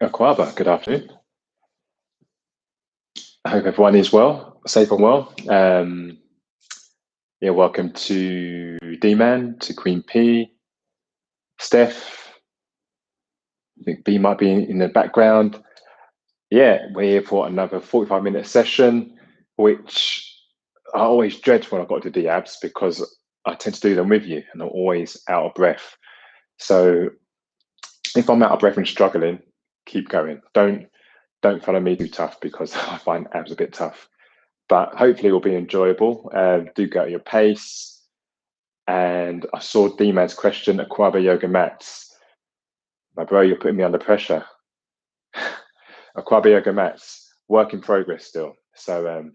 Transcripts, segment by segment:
Akwaaba, good afternoon. I hope everyone is well, safe and well. Welcome to D-Man, to Queen P, Steph. I think B might be in the background. Yeah, we're here for another 45-minute session, which I always dread when I got to D-Abs because I tend to do them with you and I'm always out of breath. So if I'm out of breath and struggling, keep going. Don't follow me too tough because I find abs a bit tough. But hopefully it will be enjoyable. Do go at your pace. And I saw D-Man's question, Akwaaba Yoga mats. My bro, you're putting me under pressure. Akwaaba Yoga mats, work in progress still. So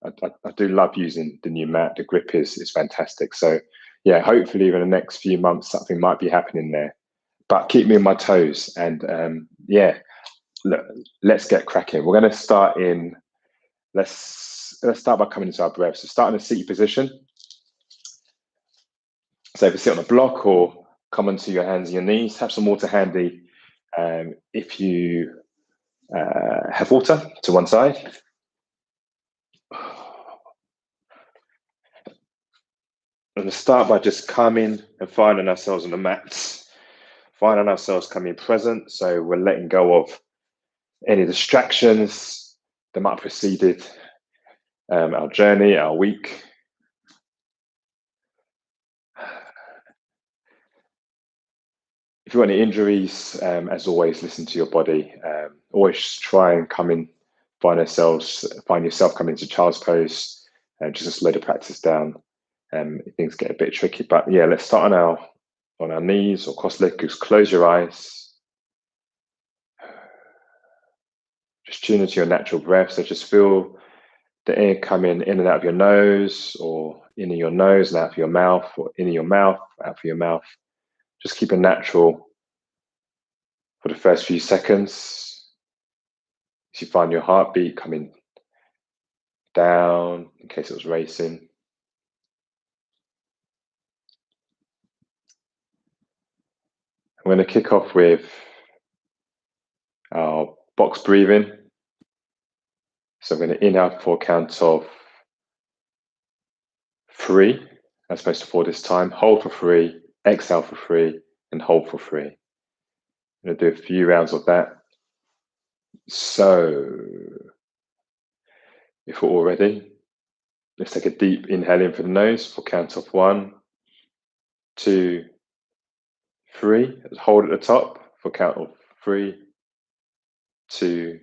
I do love using the new mat. The grip is fantastic. So yeah, hopefully in the next few months, something might be happening there. But keep me on my toes. And look, let's get cracking. We're going to start in, let's start by coming into our breath. So start in a seated position. So if you sit on a block or come onto your hands and your knees, have some water handy. If you have water to one side. I'm going to start by just coming and finding ourselves on the mats, finding ourselves coming present. So we're letting go of any distractions that might have preceded our journey, our week. If you've got any injuries, as always, listen to your body. Always try and find yourself coming into child's pose, just to slow the practice down. Things get a bit tricky, but yeah, let's start on our knees or cross legs. Close your eyes. Just tune into your natural breath. So just feel the air coming in and out of your nose, or in your nose and out of your mouth, or in your mouth, out of your mouth. Just keep it natural for the first few seconds. As you find your heartbeat coming down, in case it was racing. I'm going to kick off with our box breathing. So I'm going to inhale for a count of 3, as opposed to 4 this time. Hold for 3, exhale for 3, and hold for 3. I'm going to do a few rounds of that. So if we're all ready, let's take a deep inhale in for the nose for a count of 1, 2, 3. Let's hold at the top for a count of 3, 2,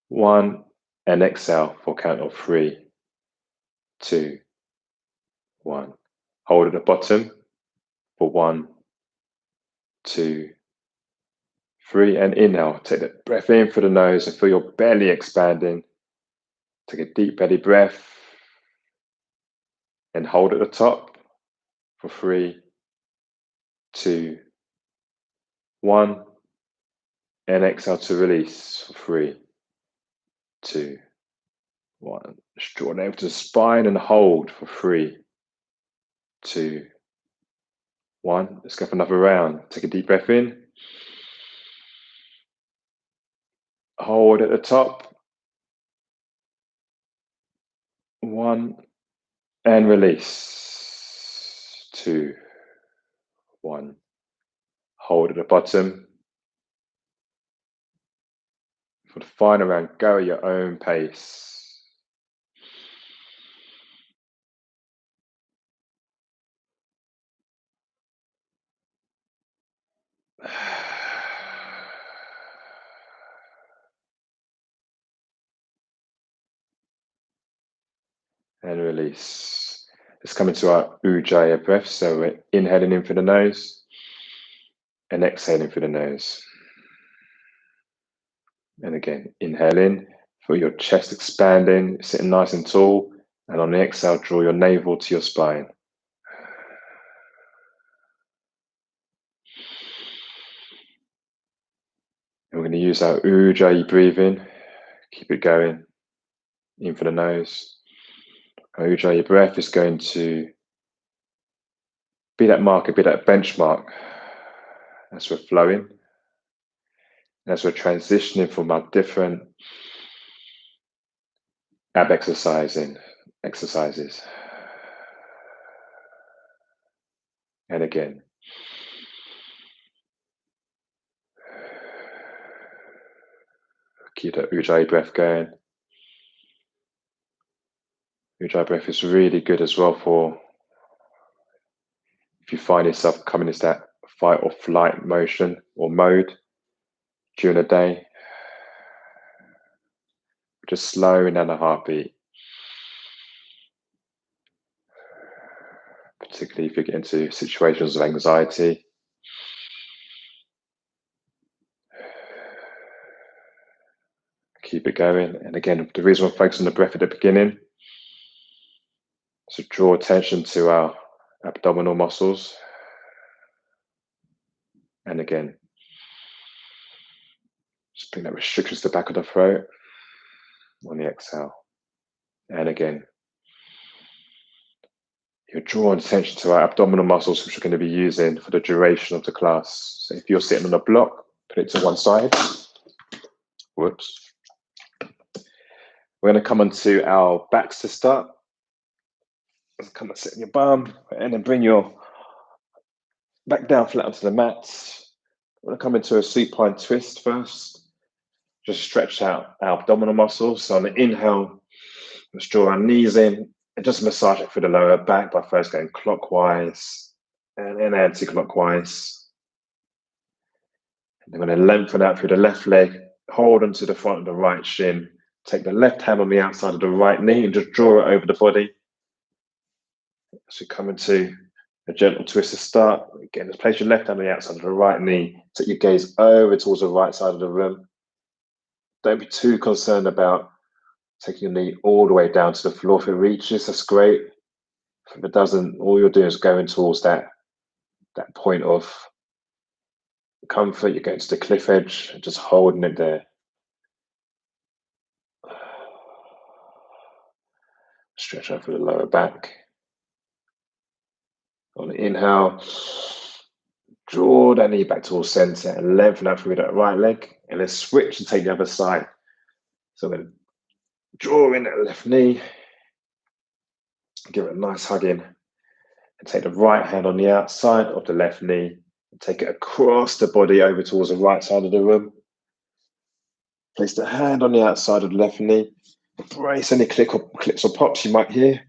1, and exhale for a count of 3, 2, 1. Hold at the bottom for 1, 2, 3, and inhale. Take the breath in for the nose and feel your belly expanding. Take a deep belly breath and hold at the top for 3, 2, 1, and exhale to release for 3, 2, 1. Just draw down to the spine and hold for 3, 2, 1. Let's go for another round. Take a deep breath in. Hold at the top. 1, and release. 2, 1. Hold at the bottom. For the final round, go at your own pace. And release. Let's come into our Ujjayi breath. So we're inhaling in through the nose and exhaling through the nose. And again, inhale in, feel your chest expanding, sitting nice and tall. And on the exhale, draw your navel to your spine. And we're going to use our Ujjayi breathing. Keep it going. In for the nose. Our Ujjayi breath is going to be that marker, be that benchmark as we're flowing. As we're transitioning from our different ab exercises. And again. Keep that Ujjayi breath going. Ujjayi breath is really good as well for if you find yourself coming into that fight or flight motion or mode during the day. Just slowing down the heartbeat. Particularly if you get into situations of anxiety. Keep it going. And again, the reason we're focusing on the breath at the beginning is to draw attention to our abdominal muscles. And again, just bring that restriction to the back of the throat on the exhale. And again, you're drawing attention to our abdominal muscles, which we're going to be using for the duration of the class. So if you're sitting on a block, put it to one side. Whoops. We're going to come onto our backs to start. Come and sit on your bum, and then bring your back down flat onto the mat. We're going to come into a supine twist first. Just stretch out our abdominal muscles. So on the inhale, let's draw our knees in and just massage it through the lower back by first going clockwise and then anti-clockwise. And then we're going to lengthen out through the left leg, hold onto the front of the right shin. Take the left hand on the outside of the right knee and just draw it over the body. So come into a gentle twist to start. Again, just place your left hand on the outside of the right knee. Take your gaze over towards the right side of the room. Don't be too concerned about taking your knee all the way down to the floor. If it reaches, that's great. If it doesn't, all you're doing is going towards that point of comfort. You're going to the cliff edge and just holding it there. Stretch out through the lower back. On the inhale, draw that knee back towards center and lengthen out through that right leg. And then switch and take the other side. So I'm going to draw in that left knee, give it a nice hug in, and take the right hand on the outside of the left knee and take it across the body over towards the right side of the room. Place the hand on the outside of the left knee. Brace any clicks or pops you might hear.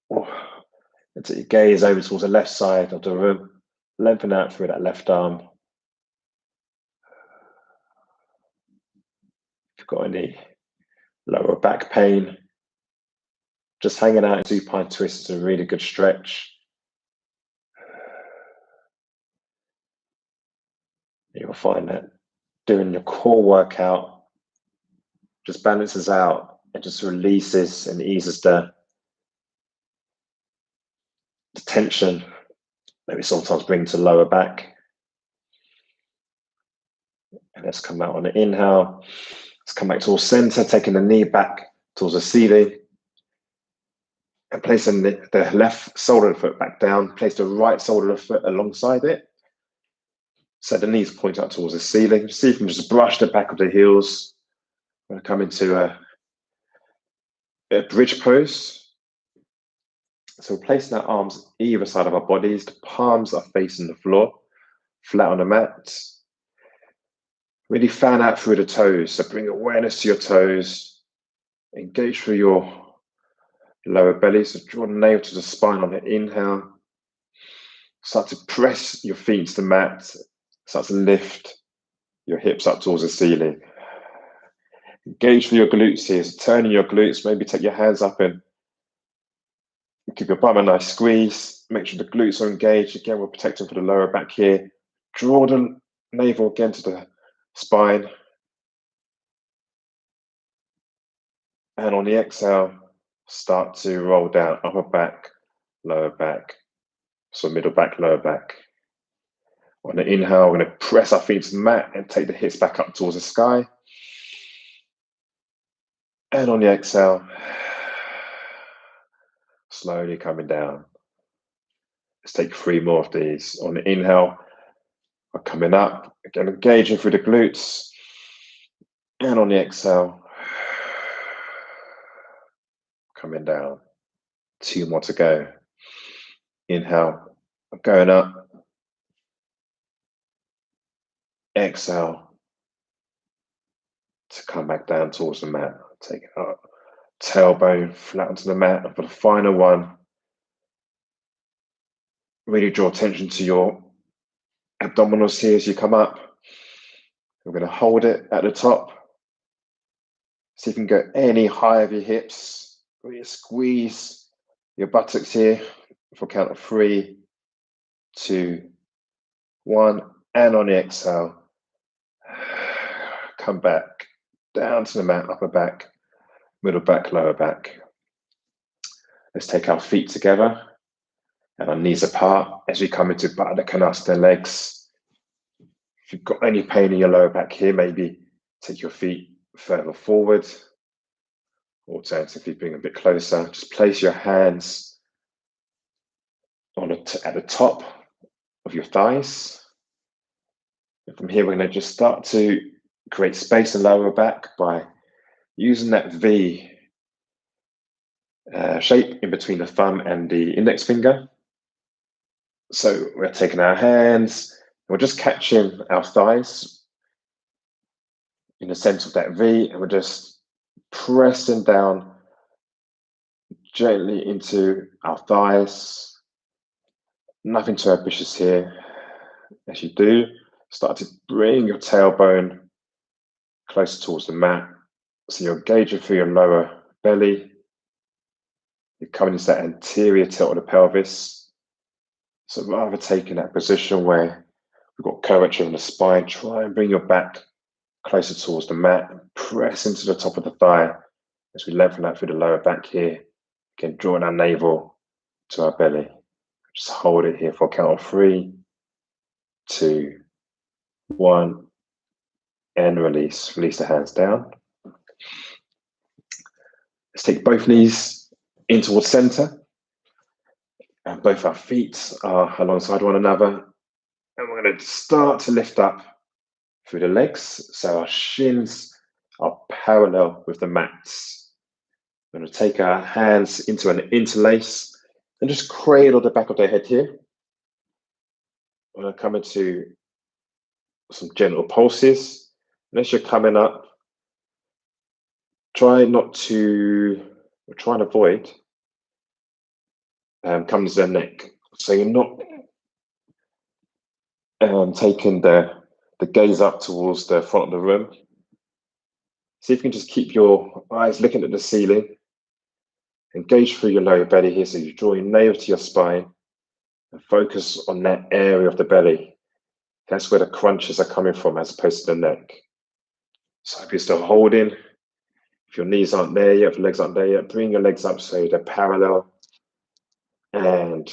And take your gaze over towards the left side of the room. Lengthen out through that left arm. If you've got any lower back pain, just hanging out in supine twist is a really good stretch. You'll find that doing your core workout just balances out and just releases and eases the tension that we sometimes bring to lower back. And let's come out on the inhale. Let's come back towards center, taking the knee back towards the ceiling. And placing the left sole of the foot back down. Place the right sole of the foot alongside it. So the knees point up towards the ceiling. See if you can just brush the back of the heels. We're going to come into a bridge pose. So we're placing our arms either side of our bodies. The palms are facing the floor, flat on the mat. Really fan out through the toes. So bring awareness to your toes. Engage through your lower belly. So draw the navel to the spine on the inhale. Start to press your feet to the mat. Start to lift your hips up towards the ceiling. Engage for your glutes here. So turning your glutes. Maybe take your hands up and give your bum a nice squeeze. Make sure the glutes are engaged. Again, we're protecting for the lower back here. Draw the navel again to the spine. And on the exhale, start to roll down upper back, lower back. So middle back, lower back. On the inhale, we're going to press our feet to the mat and take the hips back up towards the sky. And on the exhale, slowly coming down. Let's take 3 more of these. On the inhale, We're coming up, again, engaging through the glutes. And on the exhale, coming down. 2 more to go. Inhale, going up. Exhale to come back down towards the mat. Take it up. Tailbone flat onto the mat. And for the final one, really draw attention to your abdominals here as you come up. We're going to hold it at the top. See if you can go any higher of your hips. Really squeeze your buttocks here for a count of 3, 2, 1. And on the exhale, come back down to the mat, upper back, middle back, lower back. Let's take our feet together and our knees apart as we come into Baddha Konasana legs. If you've got any pain in your lower back here, maybe take your feet further forward. Alternatively, bring a bit closer. Just place your hands at the top of your thighs. And from here, we're going to just start to create space in the lower back by using that V shape in between the thumb and the index finger. So we're taking our hands, and we're just catching our thighs in the center of that V, and we're just pressing down gently into our thighs. Nothing too ambitious here. As you do, start to bring your tailbone closer towards the mat. So you're engaging through your lower belly. You're coming into that anterior tilt of the pelvis. So rather taking that position where we've got curvature in the spine, try and bring your back closer towards the mat and press into the top of the thigh as we lengthen that through the lower back here. Again, drawing our navel to our belly. Just hold it here for a count of 3, 2, 1, and release. Release the hands down. Let's take both knees in towards center. And both our feet are alongside one another. And we're going to start to lift up through the legs. So our shins are parallel with the mats. We're going to take our hands into an interlace and just cradle the back of the head here. We're going to come into some gentle pulses. And as you're coming up, try and avoid coming to the neck. So you're not taking the gaze up towards the front of the room. See if you can just keep your eyes looking at the ceiling. Engage through your lower belly here, so you draw your navel to your spine and focus on that area of the belly. That's where the crunches are coming from as opposed to the neck. So if you're still holding, if your knees aren't there yet, if your legs aren't there yet, bring your legs up so they're parallel. And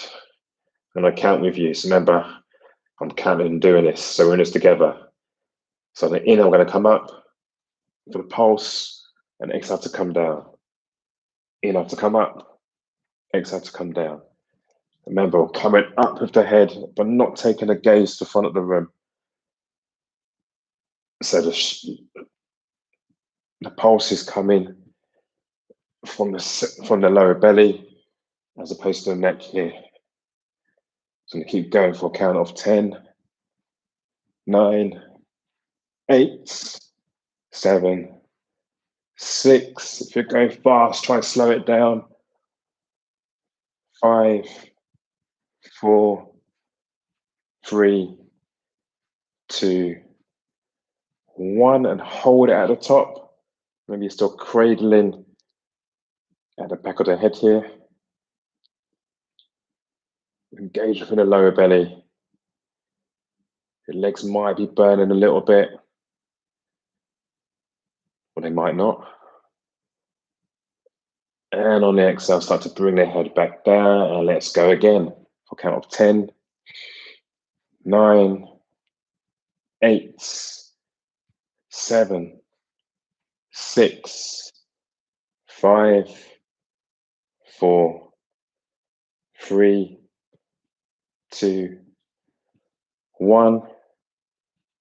I count with you. So remember, I'm counting and doing this. So we're in this together. So the inhale, I'm going to come up for the pulse and exhale to come down. Inhale to come up, exhale to come down. Remember, coming up with the head, but not taking a gaze to the front of the room. So the pulse is coming from the lower belly as opposed to the neck here. So I'm going to keep going for a count of 10, 9, 8, 7, 6. If you're going fast, try and slow it down. 5, 4, 3, 2, 1, and hold it at the top. Maybe you're still cradling at the back of the head here. Engage within the lower belly. Your legs might be burning a little bit, or they might not. And on the exhale, start to bring the head back down, and let's go again for a count of 10, 9, 8, 7, 6, 5, 4, 3, 2, 1.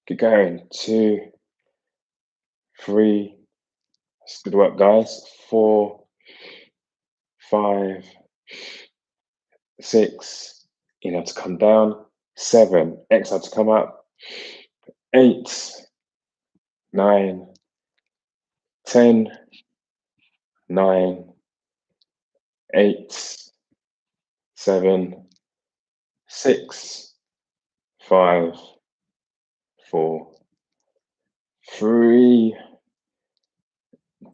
Keep going. 2, 3. That's good work, guys. 4, 5, 6. Inhale to come down. 7. Exhale to come up. 8, 9, 10, 9, 8, 7, 6, 5, 4, 3,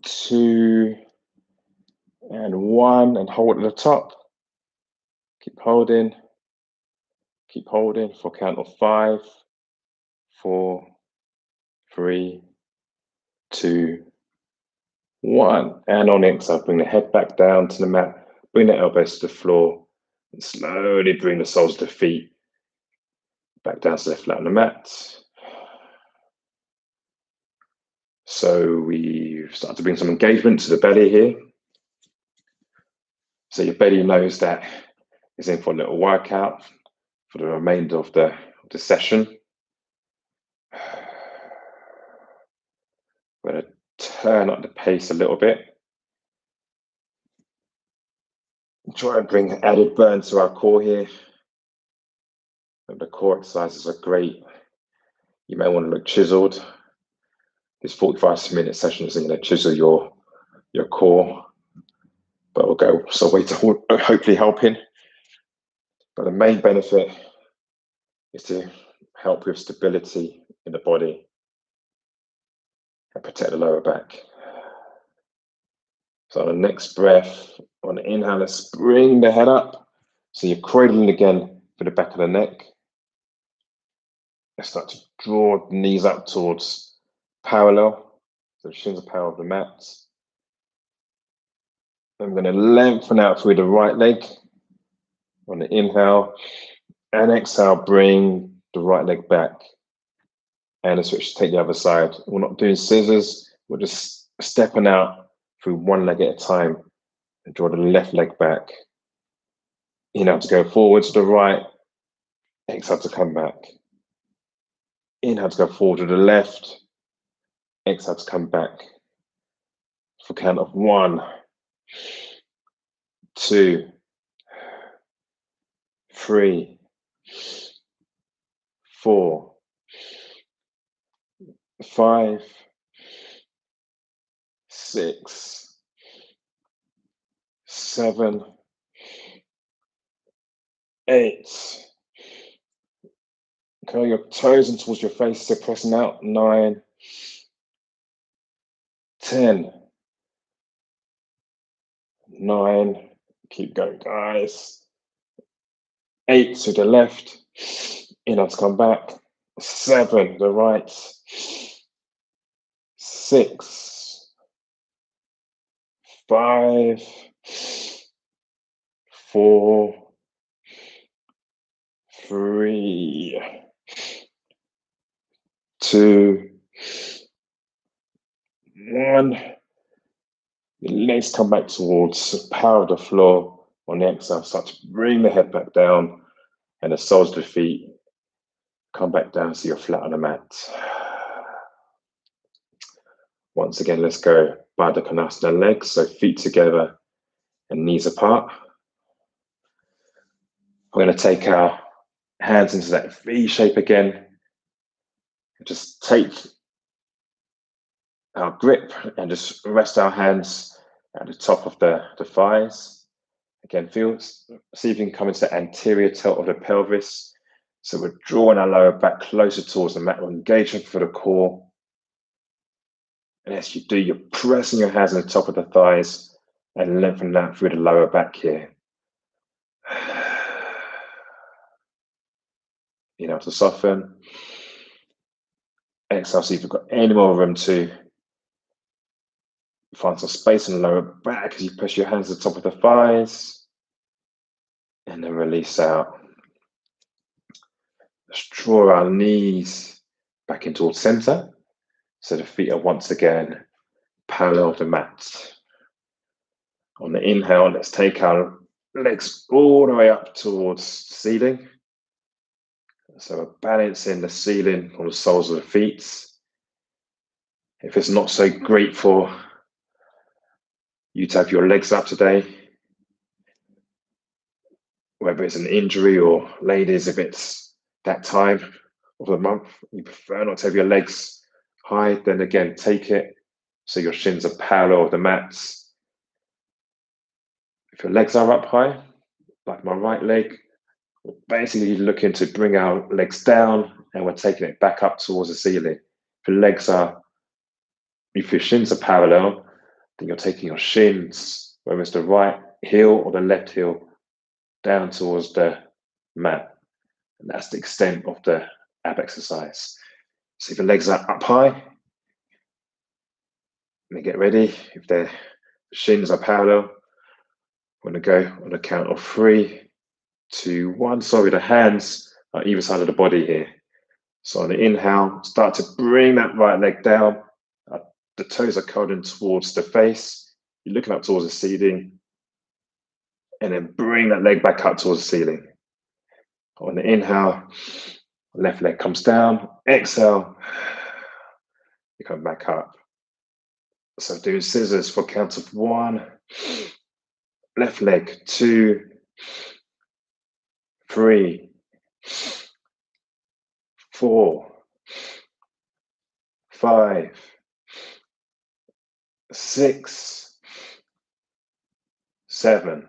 2, and 1. And hold at the top. Keep holding. Keep holding for a count of 5, 4, 3, 2, 1. And on exhale, bring the head back down to the mat. Bring the elbows to the floor. And slowly bring the soles of the feet back down to the flat on the mat. So we've started to bring some engagement to the belly here. So your belly knows that it's in for a little workout for the remainder of the session. We're going to turn up the pace a little bit. Try and bring added burn to our core here. And the core exercises are great. You may want to look chiseled. This 45-minute session is going to chisel your core, but we'll go some way to hopefully helping. But the main benefit is to help with stability in the body and protect the lower back. So on the next breath, on the inhale, let's bring the head up. So you're cradling again for the back of the neck. Let's start to draw the knees up towards parallel. So the shins are parallel of the mat. I'm going to lengthen out through the right leg on the inhale, and exhale, bring the right leg back. And switch to take the other side. We're not doing scissors, we're just stepping out through one leg at a time and draw the left leg back. Inhale to go forward to the right, exhale to come back. Inhale to go forward to the left, exhale to come back. For count of 1, 2, 3, 4, 5, 6, 7, 8. Curl your toes in towards your face, so pressing out. 9, 10, 9. Keep going, guys. 8 to the left. Inhale to come back. 7 to the right. 6, 5, 4, 3, 2, 1. Your legs come back towards the power of the floor. On the exhale, start to bring the head back down and the soles of the feet come back down so you're flat on the mat. Once again, let's go Baddha Konasana legs, so feet together and knees apart. We're going to take our hands into that V shape again. Just take our grip and just rest our hands at the top of the thighs. Again, see if you can come into the anterior tilt of the pelvis. So we're drawing our lower back closer towards the mat, engagement for the core. And as you do, you're pressing your hands on the top of the thighs and lengthening that through the lower back here. Inhale to soften. Exhale, see if you've got any more room to find some space in the lower back as you push your hands to the top of the thighs. And then release out. Let's draw our knees back in towards center. So the feet are once again parallel to the mat. On the inhale, let's take our legs all the way up towards the ceiling. So we're balancing the ceiling on the soles of the feet. If it's not so great for you to have your legs up today, whether it's an injury or ladies, if it's that time of the month, you prefer not to have your legs high, then again, take it so your shins are parallel with the mats. If your legs are up high, like my right leg, we're basically looking to bring our legs down and we're taking it back up towards the ceiling. If your shins are parallel, then you're taking your shins, whether it's the right heel or the left heel, down towards the mat. And that's the extent of the ab exercise. So if your legs are up high, then get ready. If the shins are parallel, we're going to go on the count of 3, 2, 1. Sorry, the hands are either side of the body here. So on the inhale, start to bring that right leg down. The toes are curling towards the face. You're looking up towards the ceiling. And then bring that leg back up towards the ceiling. On the inhale, left leg comes down. Exhale, you come back up. So doing scissors for a count of 1. Left leg, 2, 3, 4, 5, 6, 7,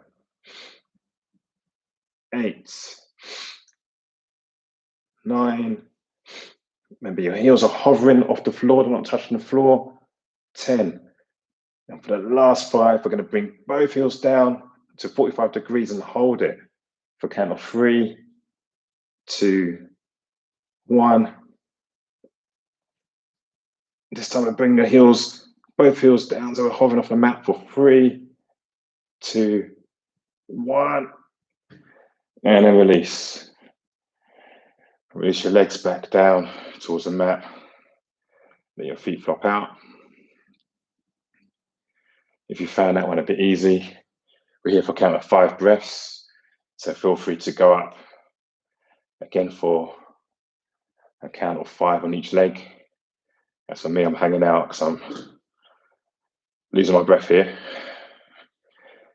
8, 9. Remember, your heels are hovering off the floor, they're not touching the floor. 10. And for the last 5, we're going to bring both heels down to 45 degrees and hold it for a count of 3, 2, 1. This time we bring the heels, both heels down, so we're hovering off the mat for 3, 2, 1. And then release. Release your legs back down towards the mat. Let your feet flop out. If you found that one a bit easy, we're here for a count of 5 breaths. So feel free to go up again for a count of 5 on each leg. As for me, I'm hanging out because I'm losing my breath here.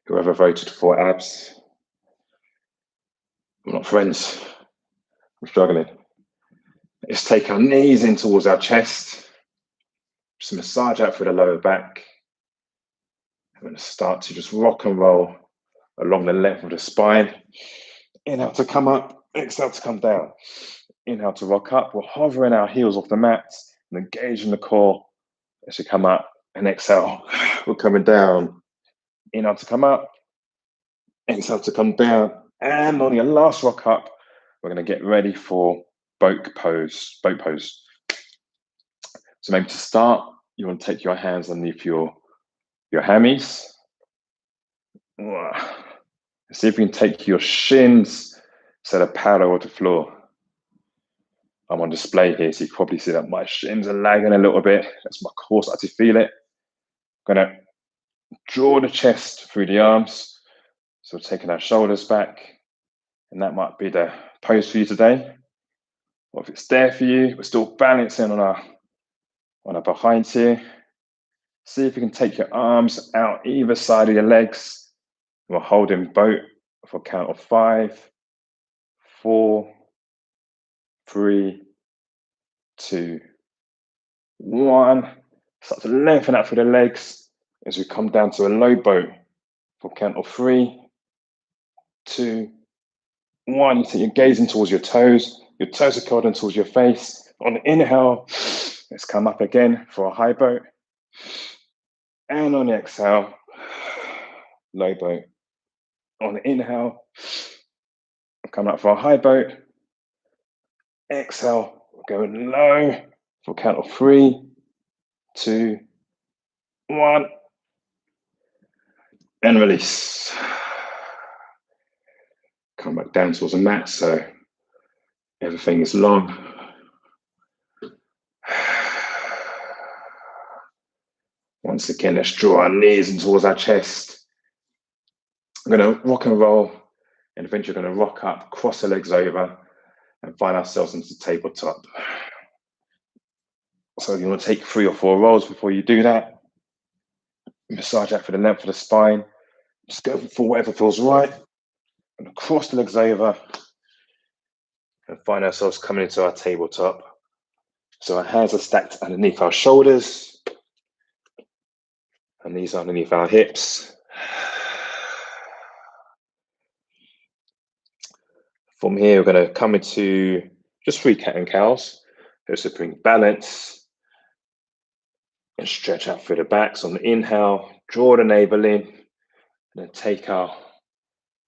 Whoever voted for abs, we're not friends. I'm struggling. Let's take our knees in towards our chest. Just massage out through the lower back. I'm going to start to just rock and roll along the length of the spine. Inhale to come up, exhale to come down. Inhale to rock up. We're hovering our heels off the mat and engaging the core as you come up. And exhale, we're coming down. Inhale to come up, exhale to come down. And on your last rock up, we're going to get ready for boat pose. So maybe to start, you want to take your hands underneath your hammies. See if you can take your shins so they're parallel to the floor. I'm on display here, so you can probably see that my shins are lagging a little bit. That's my core starting to feel it. I'm going to draw the chest through the arms. So we're taking our shoulders back. And that might be the pose for you today. Or if it's there for you, we're still balancing on our behinds here. See if you can take your arms out either side of your legs. We're holding boat for a count of 5, 4, 3, 2, 1. Start to lengthen out through the legs as we come down to a low boat for a count of 3, 2, 1. You take your gazing towards your toes. Your toes are curled in towards your face. On the inhale, let's come up again for a high boat. And on the exhale, low boat. On the inhale, come up for a high boat. Exhale, going low for a count of 3, 2, 1. And release. Come back down towards the mat so everything is long. Once again, let's draw our knees in towards our chest. I'm going to rock and roll, and eventually going to rock up, cross the legs over, and find ourselves into tabletop. So you want to take 3 or 4 rolls before you do that. Massage out for the length of the spine. Just go for whatever feels right. And cross the legs over. And find ourselves coming into our tabletop. So our hands are stacked underneath our shoulders. And these are underneath our hips. From here, we're going to come into just 3 cat and cows. Just to bring balance and stretch out through the back. So on the inhale, draw the navel in, and then take our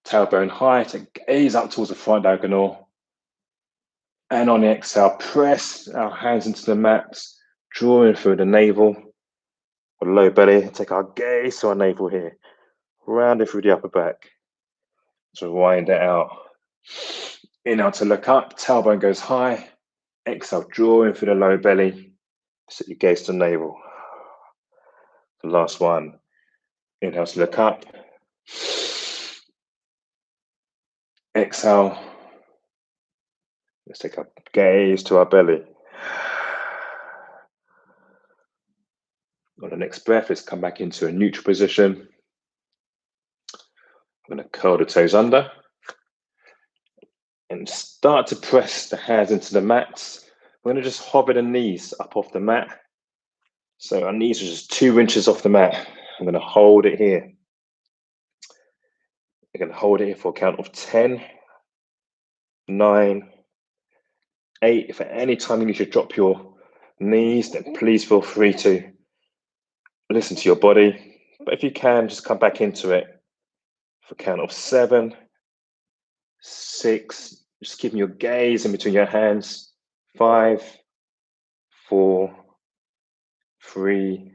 tailbone high to gaze up towards the front diagonal. And on the exhale, press our hands into the mat, drawing through the navel or low belly. Take our gaze to our navel here, rounding through the upper back. So wind it out. Inhale to look up, tailbone goes high. Exhale, drawing through the low belly. Set your gaze to the navel. The last one. Inhale to look up. Exhale. Let's take our gaze to our belly. On the next breath, let's come back into a neutral position. I'm going to curl the toes under and start to press the hands into the mat. We're going to just hover the knees up off the mat. So our knees are just 2 inches off the mat. I'm going to hold it here. I'm going to hold it here for a count of 10, 9, 8. If at any time you need to drop your knees, then please feel free to listen to your body. But if you can, just come back into it for a count of 7, 6. Just keeping your gaze in between your hands. 5, 4, 3,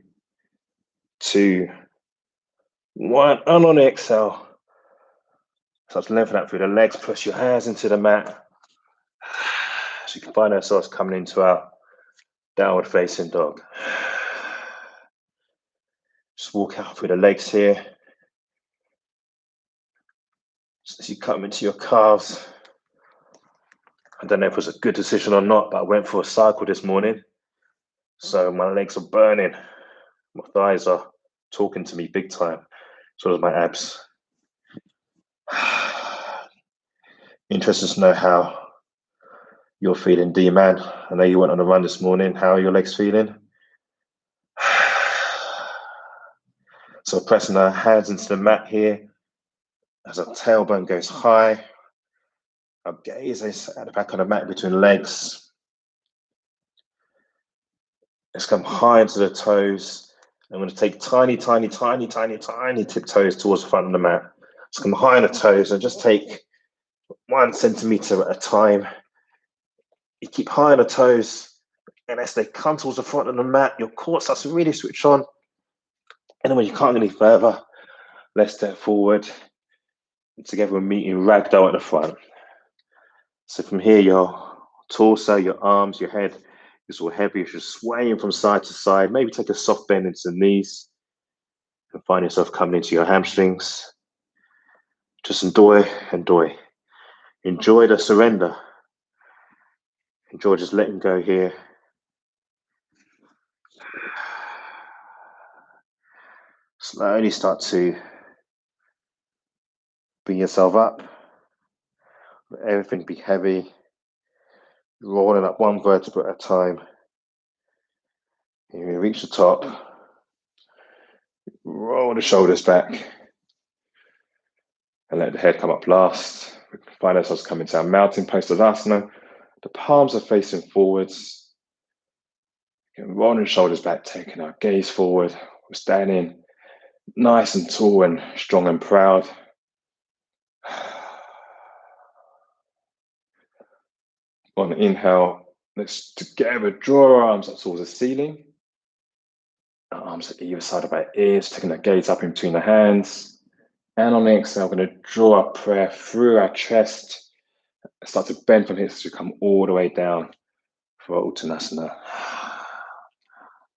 2, 1. And on the exhale, start to lengthen out through the legs. Press your hands into the mat. So you can find ourselves coming into our downward facing dog. Just walk out through the legs here. Just as you come into your calves. I don't know if it was a good decision or not, but I went for a cycle this morning. So my legs are burning. My thighs are talking to me big time. So does my abs. Interested to know how you're feeling, D-man. I know you went on a run this morning. How are your legs feeling? So pressing our hands into the mat here as our tailbone goes high. Our gaze is at the back of the mat between legs. Let's come high into the toes. I'm going to take tiny tiptoes towards the front of the mat. Let's come high on the toes and just take 1 centimeter at a time. You keep high on the toes, and as they come towards the front of the mat, your core starts to really switch on. And then when you can't go any further, let's step forward. And together we're meeting ragdoll at the front. So from here, your torso, your arms, your head is all heavy. You're just swaying from side to side. Maybe take a soft bend into the knees and find yourself coming into your hamstrings. Just enjoy the surrender. Enjoy just letting go here. Slowly start to bring yourself up. Let everything be heavy. Rolling up 1 vertebra at a time. And you reach the top. Roll the shoulders back. And let the head come up last. We can find ourselves coming to our mountain pose asana. The palms are facing forwards. Rolling the shoulders back, taking our gaze forward. We're standing nice and tall and strong and proud. On the inhale, let's together draw our arms up towards the ceiling. Our arms at either side of our ears, taking our gaze up in between the hands. And on the exhale, we're going to draw our prayer through our chest. Start to bend from hips to come all the way down for our Uttanasana.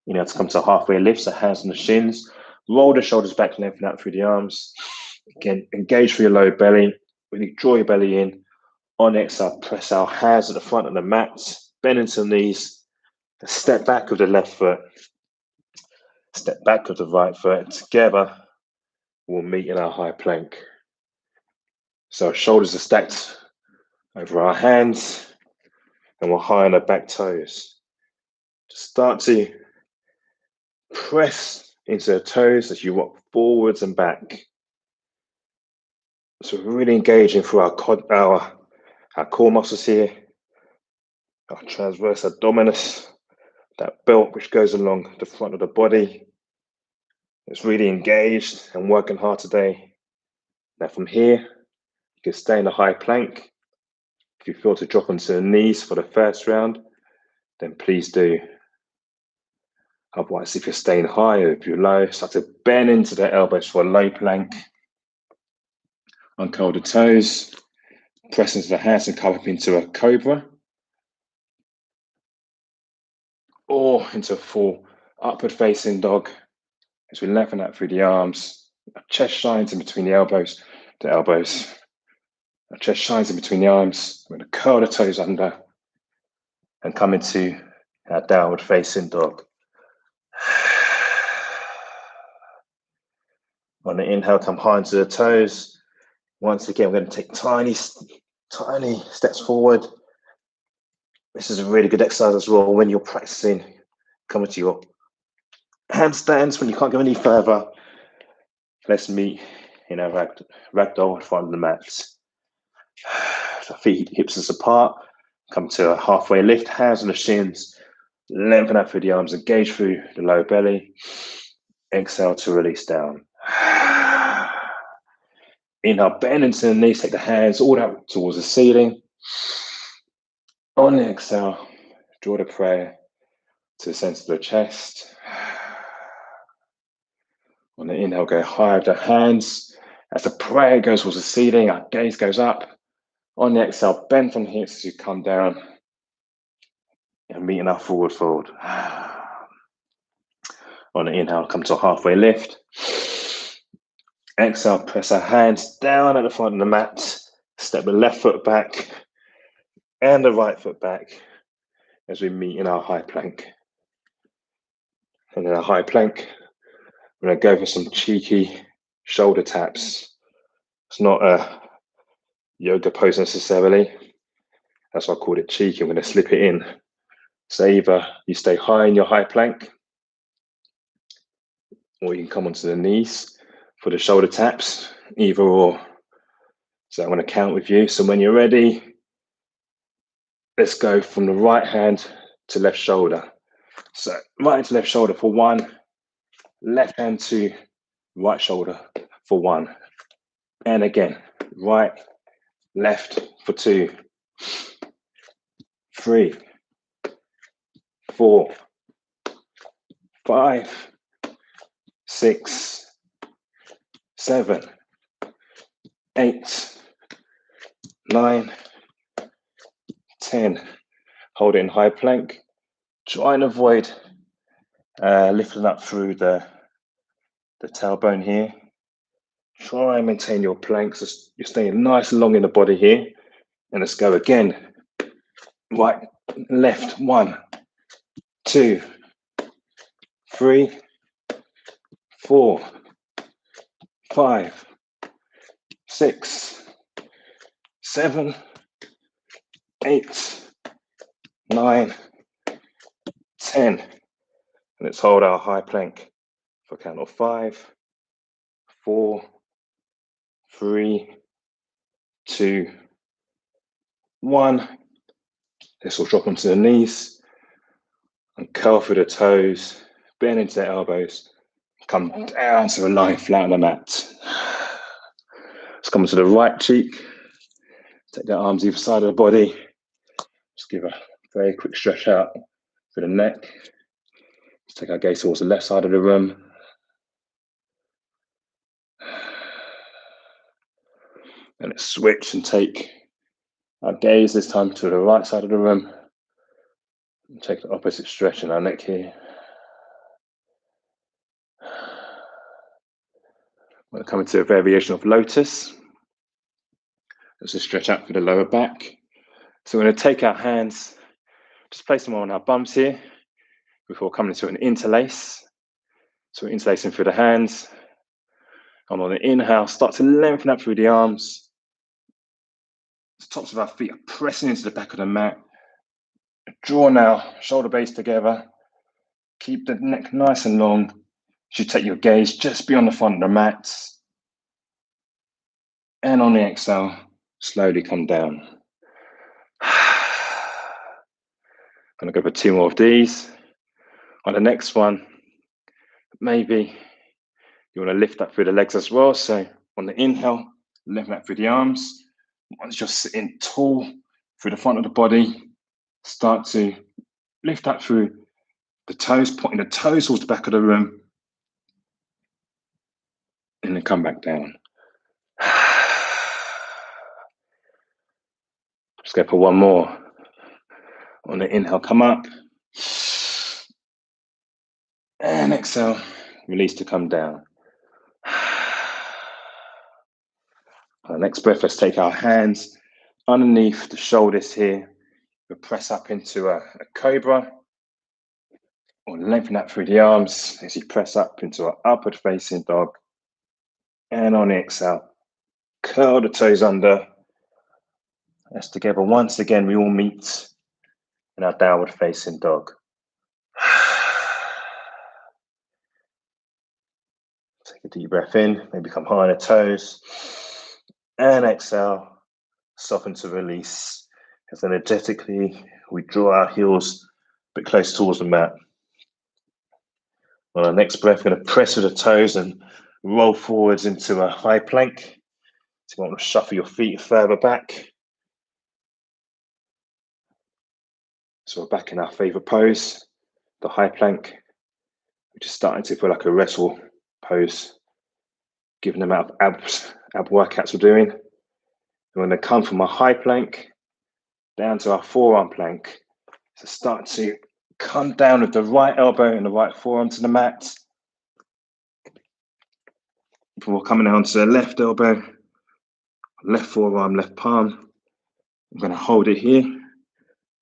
You know, to come to a halfway lift, so hands on the shins. Roll the shoulders back, lengthen out through the arms. Again, engage through your lower belly. Really draw your belly in. On exhale, press our hands at the front of the mat, bend into the knees, step back with the left foot, step back with the right foot. Together, we'll meet in our high plank. So our shoulders are stacked over our hands, and we're high on our back toes. Just start to press into the toes as you walk forwards and back. So we're really engaging through our core muscles here, our transverse abdominis, that belt which goes along the front of the body. It's really engaged and working hard today. Now from here, you can stay in a high plank. If you feel to drop onto the knees for the first round, then please do. Otherwise, if you're staying high or if you're low, start to bend into the elbows for a low plank. Uncurl the toes, press into the hands and come up into a cobra. Or into a full upward facing dog. As we lengthen out through the arms, our chest shines in between the elbows. Our chest shines in between the arms. We're going to curl the toes under and come into our downward facing dog. On the inhale, come high into the toes. Once again, we're going to take tiny steps forward. This is a really good exercise as well when you're practicing coming to your handstands when you can't go any further. Let's meet in a ragdoll in front of the mat. The feet hips is apart. Come to a halfway lift, hands on the shins. Lengthen out through the arms, engage through the lower belly. Exhale to release down. Inhale, bend into the knees, take the hands all out towards the ceiling. On the exhale, draw the prayer to the center of the chest. On the inhale, go higher with the hands. As the prayer goes towards the ceiling, our gaze goes up. On the exhale, bend from the hips as you come down and meet in our forward fold. On the inhale, come to a halfway lift. Exhale, press our hands down at the front of the mat. Step the left foot back and the right foot back as we meet in our high plank. And in our high plank, we're going to go for some cheeky shoulder taps. It's not a yoga pose necessarily. That's why I called it cheeky. I'm going to slip it in. So either you stay high in your high plank, or you can come onto the knees for the shoulder taps, either or. So I'm going to count with you. So when you're ready, let's go from the right hand to left shoulder. So right hand to left shoulder for 1, left hand to right shoulder for 1. And again, right, left for 2, 3, 4, 5, 6, 7, 8, 9, 10. Hold it in high plank. Try and avoid lifting up through the tailbone here. Try and maintain your planks. So you're staying nice and long in the body here. And let's go again. Right, left, 1, 2, 3, 4, 5, 6, 7, 8, 9, 10. Let's hold our high plank for a count of 5, 4, 3, 2, 1. This will drop onto the knees and curl through the toes, bend into the elbows, come down to a line flat on the mat. Let's come to the right cheek, take the arms either side of the body, just give a very quick stretch out for the neck. Let's take our gaze towards the left side of the room. And let's switch and take our gaze this time to the right side of the room. And take the opposite stretch in our neck here. We're coming to a variation of lotus. As we stretch out through the lower back. So we're going to take our hands, just place them on our bums here before coming into an interlace. So we're interlacing through the hands. And on the inhale, start to lengthen up through the arms. The tops of our feet are pressing into the back of the mat. Draw now, shoulder blades together. Keep the neck nice and long. You should take your gaze just beyond the front of the mat. And on the exhale, slowly come down. I'm going to go for 2 more of these. On the next one, maybe you want to lift up through the legs as well. So on the inhale, lengthen up through the arms. Once you're sitting tall through the front of the body, start to lift up through the toes, pointing the toes towards the back of the room. And then come back down. Just go for 1 more. On the inhale, come up. And exhale, release to come down. On the next breath, let's take our hands underneath the shoulders here. We'll press up into a cobra. Or lengthen up through the arms as you press up into an upward facing dog. And on the exhale, curl the toes under. As together, once again, we all meet in our downward facing dog. Take a deep breath in, maybe come high on the toes. And exhale, soften to release. As energetically, we draw our heels a bit close towards the mat. On our next breath, we're going to press with the toes and roll forwards into a high plank. So you want to shuffle your feet further back. So we're back in our favorite pose, the high plank, which is starting to feel like a wrestle pose, given the amount of ab workouts we're doing. And we're going to come from a high plank down to our forearm plank. So start to come down with the right elbow and the right forearm to the mat. Before coming down to the left elbow, left forearm, left palm. I'm going to hold it here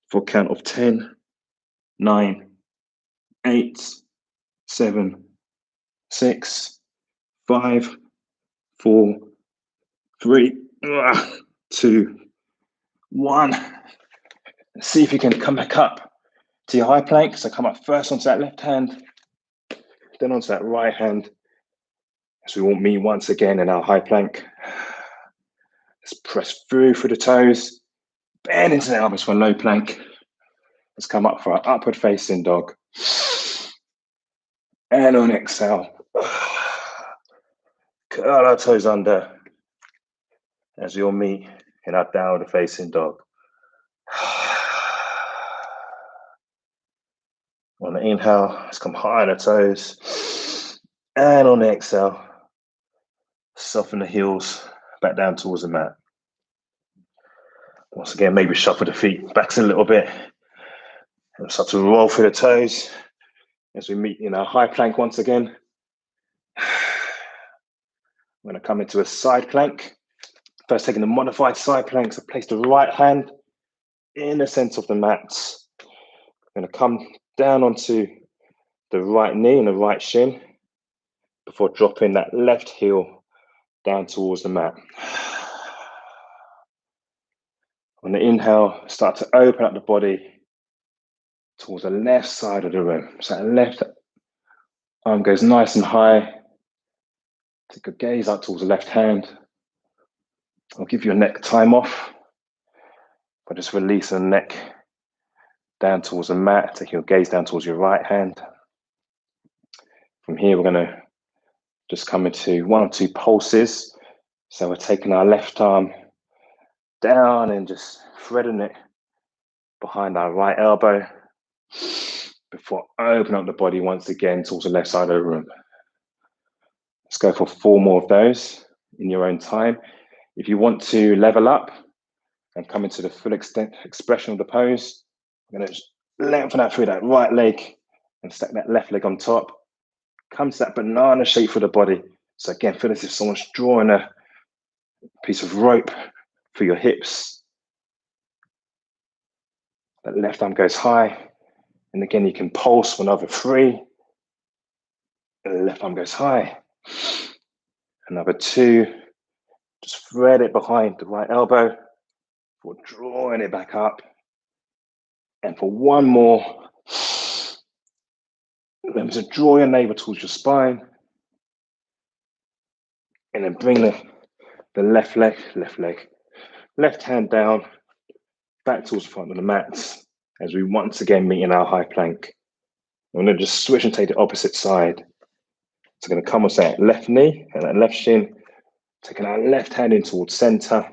for a count of 10, 9, 8, 7, 6, 5, 4, 3, 2, 1. See if you can come back up to your high plank. So come up first onto that left hand, then onto that right hand. So we will meet once again in our high plank. Let's press through the toes, bend into the elbows for a low plank. Let's come up for our upward facing dog. And on exhale, curl our toes under as we all meet in our downward facing dog. On the inhale, let's come high on the toes. And on the exhale, soften the heels back down towards the mat. Once again, maybe shuffle the feet back a little bit. And start to roll through the toes as we meet in our high plank once again. I'm going to come into a side plank. First, taking the modified side plank, so place the right hand in the center of the mat. I'm going to come down onto the right knee and the right shin before dropping that left heel down towards the mat. On the inhale, start to open up the body towards the left side of the room. So that left arm goes nice and high. Take a gaze up towards the left hand. I'll give your neck time off. But just release the neck down towards the mat. Take your gaze down towards your right hand. From here, we're going to just come into 1 or 2 pulses. So we're taking our left arm down and just threading it behind our right elbow before opening up the body once again towards the left side of the room. Let's go for 4 more of those in your own time. If you want to level up and come into the full expression of the pose, I'm going to just lengthen out through that right leg and stack that left leg on top. Come to that banana shape for the body. So again, feel as if someone's drawing a piece of rope for your hips. That left arm goes high. And again, you can pulse for another 3. And the left arm goes high. Another 2. Just thread it behind the right elbow for drawing it back up. And for 1 more, remember to draw your navel towards your spine. And then bring the left hand down, back towards the front of the mat as we once again meet in our high plank. I'm going to just switch and take the opposite side. So I'm going to come with that left knee and that left shin, taking our left hand in towards center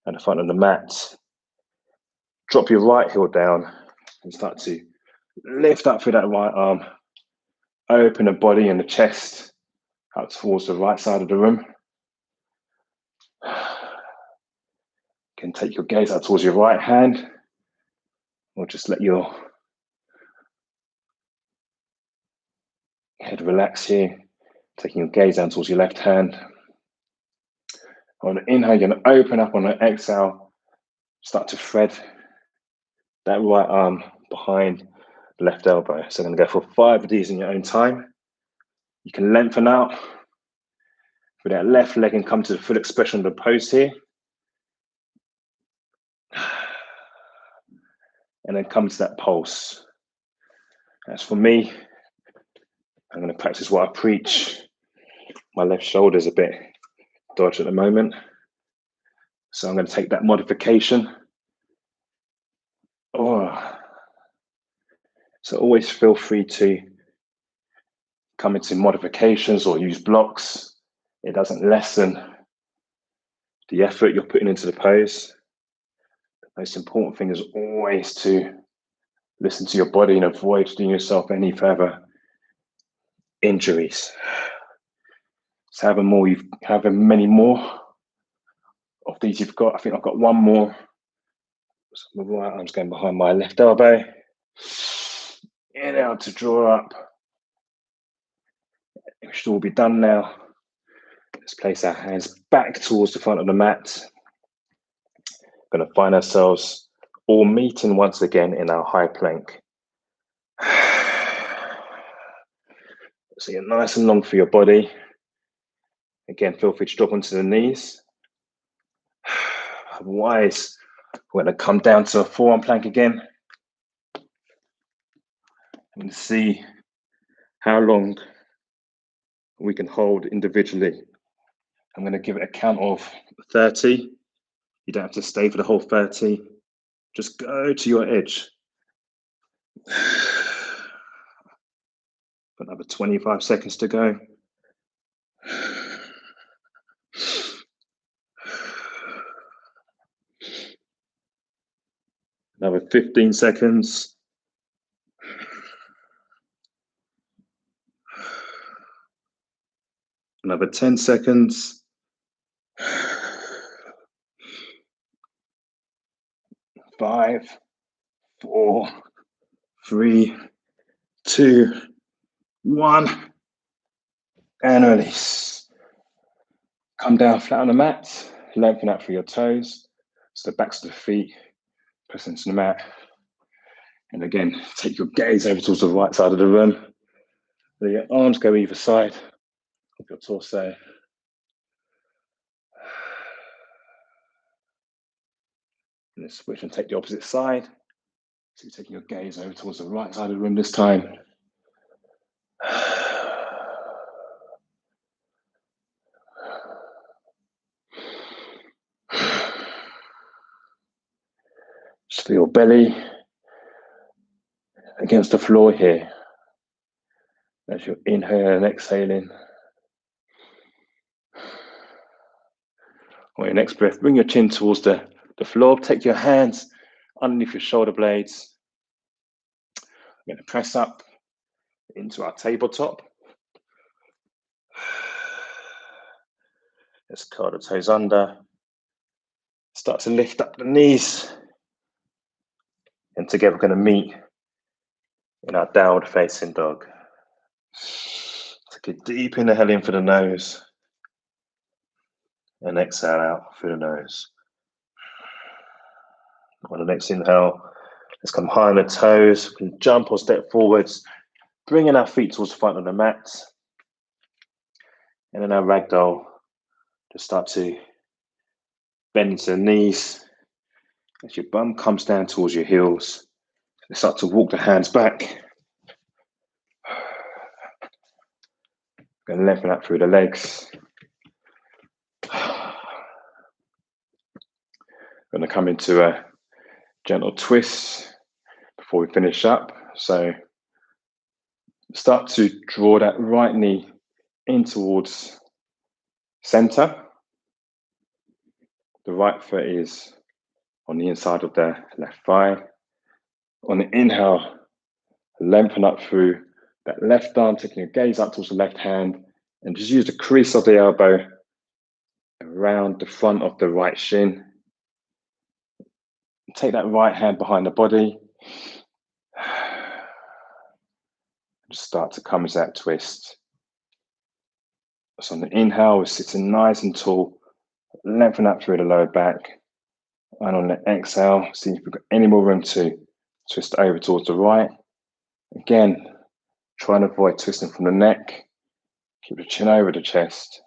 at the front of the mat. Drop your right heel down and start to lift up through that right arm. Open the body and the chest out towards the right side of the room. You can take your gaze out towards your right hand, or just let your head relax here, taking your gaze down towards your left hand. On the inhale, you're going to open up. On the exhale, start to thread that right arm behind the left elbow. So I'm going to go for 5 of these in your own time. You can lengthen out with that left leg and come to the full expression of the pose here. And then come to that pulse. As for me, I'm going to practice what I preach. My left shoulder is a bit dodgy at the moment. So I'm going to take that modification. So always feel free to come into modifications or use blocks. It doesn't lessen the effort you're putting into the pose. The most important thing is always to listen to your body and avoid doing yourself any further injuries. So however many more of these you've got. I think I've got 1 more. So my right arm's going behind my left elbow. In and out to draw up. It should all be done now. Let's place our hands back towards the front of the mat. We're going to find ourselves all meeting once again in our high plank. So you're nice and long for your body. Again, feel free to drop onto the knees. Otherwise, we're going to come down to a forearm plank again. And see how long we can hold individually. I'm going to give it a count of 30. You don't have to stay for the whole 30. Just go to your edge. Another 25 seconds to go. Another 15 seconds. Another 10 seconds. 5, 4, 3, 2, 1. And release. Come down flat on the mat. Lengthen out through your toes. So the backs of the feet press into the mat. And again, take your gaze over towards the right side of the room. Let your arms go either side of your torso. And then switch and take the opposite side. So you're taking your gaze over towards the right side of the room this time. Just feel your belly against the floor here. As you're inhaling and exhaling. On your next breath, bring your chin towards the floor. Take your hands underneath your shoulder blades. We're going to press up into our tabletop. Let's curl the toes under. Start to lift up the knees. And together we're going to meet in our downward facing dog. Take a deep inhale in for the nose. And exhale out through the nose. On the next inhale, let's come high on the toes. We can jump or step forwards, bringing our feet towards the front of the mat. And then our ragdoll, just start to bend into the knees. As your bum comes down towards your heels, start to walk the hands back. And lengthen out through the legs. Going to come into a gentle twist before we finish up. So start to draw that right knee in towards center. The right foot is on the inside of the left thigh. On the inhale, lengthen up through that left arm, taking your gaze up towards the left hand, and just use the crease of the elbow around the front of the right shin. Take that right hand behind the body. Just start to come into that twist. So on the inhale, we're sitting nice and tall, lengthen up through the lower back. And on the exhale, see if we've got any more room to twist over towards the right. Again, try and avoid twisting from the neck. Keep the chin over the chest.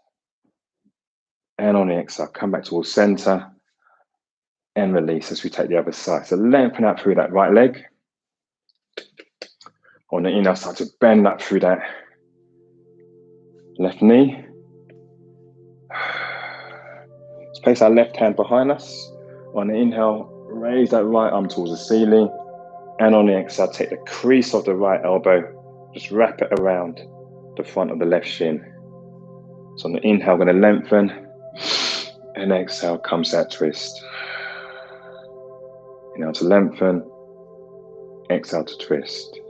And on the exhale, come back towards center and release as we take the other side. So lengthen out through that right leg. On the inhale, start to bend up through that left knee. Let's place our left hand behind us. On the inhale, raise that right arm towards the ceiling. And on the exhale, take the crease of the right elbow. Just wrap it around the front of the left shin. So on the inhale, we're going to lengthen. And exhale, comes that twist. Inhale to lengthen. Exhale to twist.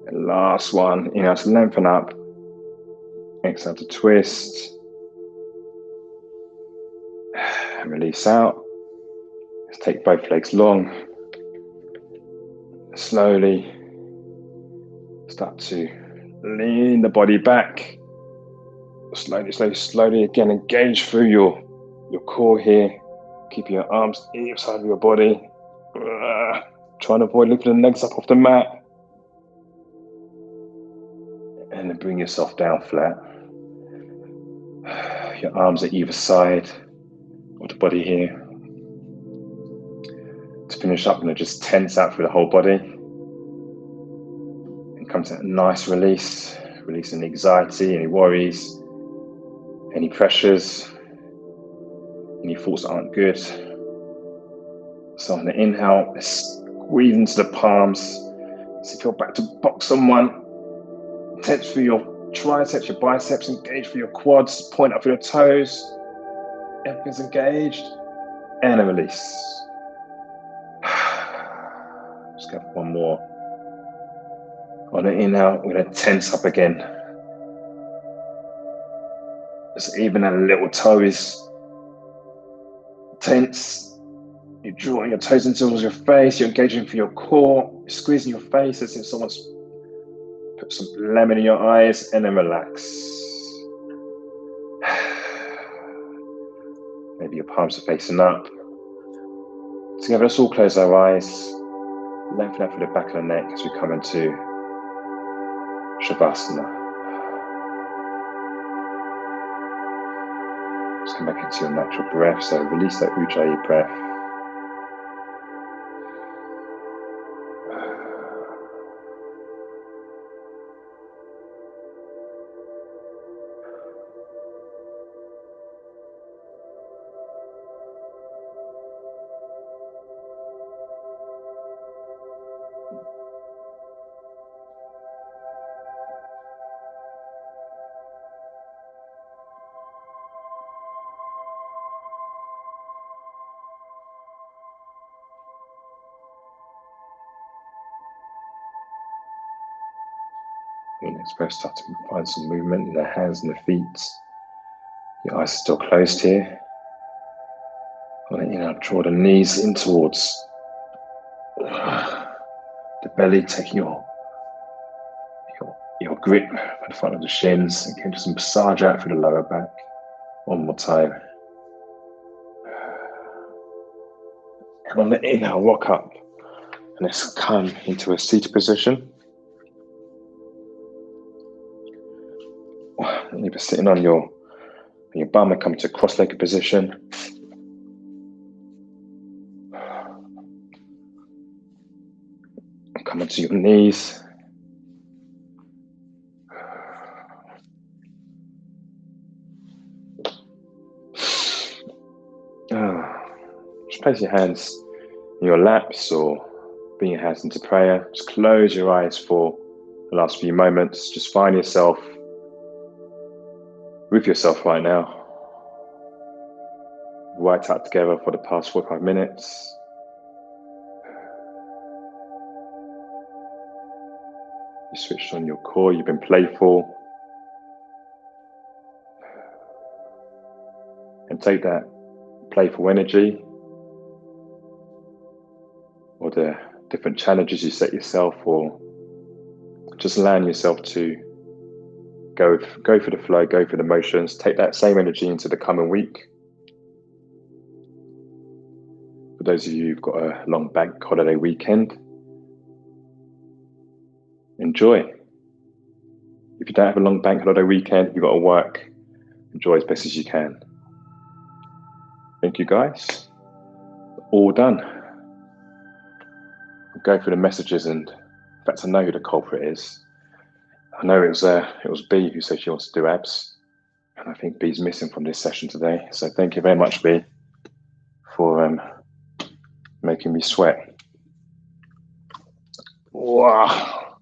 And last one, inhale to lengthen up. Exhale to twist. And release out. Let's take both legs long. Slowly start to lean the body back. Slowly again, engage through your core here. Keeping your arms either side of your body. Trying to avoid lifting the legs up off the mat. And then bring yourself down flat. Your arms at either side of the body here. To finish up, I'm going to just tense out through the whole body. And come to that nice release. Release any anxiety, any worries, any pressures, any thoughts that aren't good. So on the inhale, let's squeeze into the palms. So if you're back to box someone, tense through your triceps, your biceps, engage through your quads, point up through your toes. Everything's engaged. And a release. Just go for one more. On the inhale, we're going to tense up again. So even a little toe is tense. You're drawing your toes into your face. You're engaging for your core. You're squeezing your face as if someone's put some lemon in your eyes, and then relax. Maybe your palms are facing up. Together, let's all close our eyes. Lengthen out through the back of the neck as we come into Shavasana. Just come back into your natural breath. So release that Ujjayi breath. In next breath, start to find some movement in the hands and the feet. Your eyes are still closed here. On the inhale, draw the knees in towards the belly, taking your grip at the front of the shins. Again, just massage out through the lower back. One more time. And on the inhale, rock up. And let's come into a seated position. Maybe sitting on your bum and come to cross-legged position. Come onto your knees. Just place your hands in your laps or bring your hands into prayer. Just close your eyes for the last few moments. Just find yourself with yourself right now. Worked out together for the past 45 minutes. You switched on your core, you've been playful. And take that playful energy or the different challenges you set yourself, or just allowing yourself to go for the flow, go for the motions. Take that same energy into the coming week. For those of you who've got a long bank holiday weekend, enjoy. If you don't have a long bank holiday weekend, you've got to work, enjoy as best as you can. Thank you, guys. All done. I'll go through the messages, and in fact, I know who the culprit is. I know it was B who said she wants to do abs, and I think B's missing from this session today. So thank you very much, B, for making me sweat. Wow.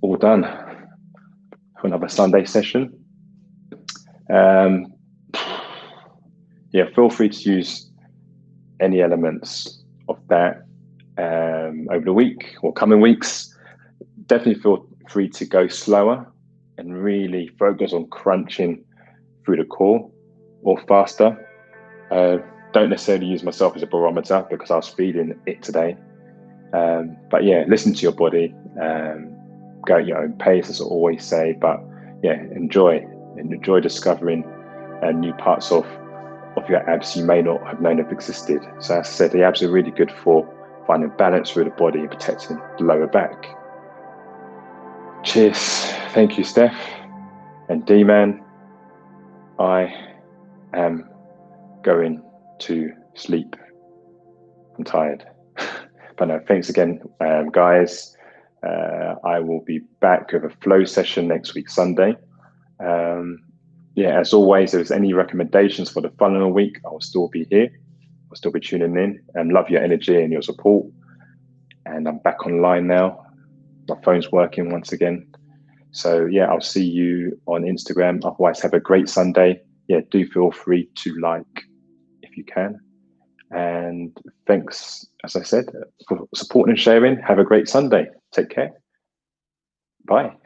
All done for another Sunday session. Yeah, feel free to use any elements of that over the week or coming weeks. Definitely feel free to go slower and really focus on crunching through the core, or faster. Don't necessarily use myself as a barometer because I was feeling it today. But yeah, listen to your body. Go at your own pace, as I always say. But yeah, enjoy discovering new parts of your abs you may not have known have existed. So as I said, the abs are really good for finding balance through the body and protecting the lower back. Cheers. Thank you, Steph. And D-Man, I am going to sleep. I'm tired. But no, thanks again, guys. I will be back with a flow session next week, Sunday. Yeah, as always, if there's any recommendations for the following week, I'll still be here. I'll still be tuning in, and love your energy and your support. And I'm back online now. My phone's working once again. So yeah, I'll see you on Instagram. Otherwise, have a great Sunday. Yeah, do feel free to like if you can. And thanks, as I said, for supporting and sharing. Have a great Sunday. Take care. Bye.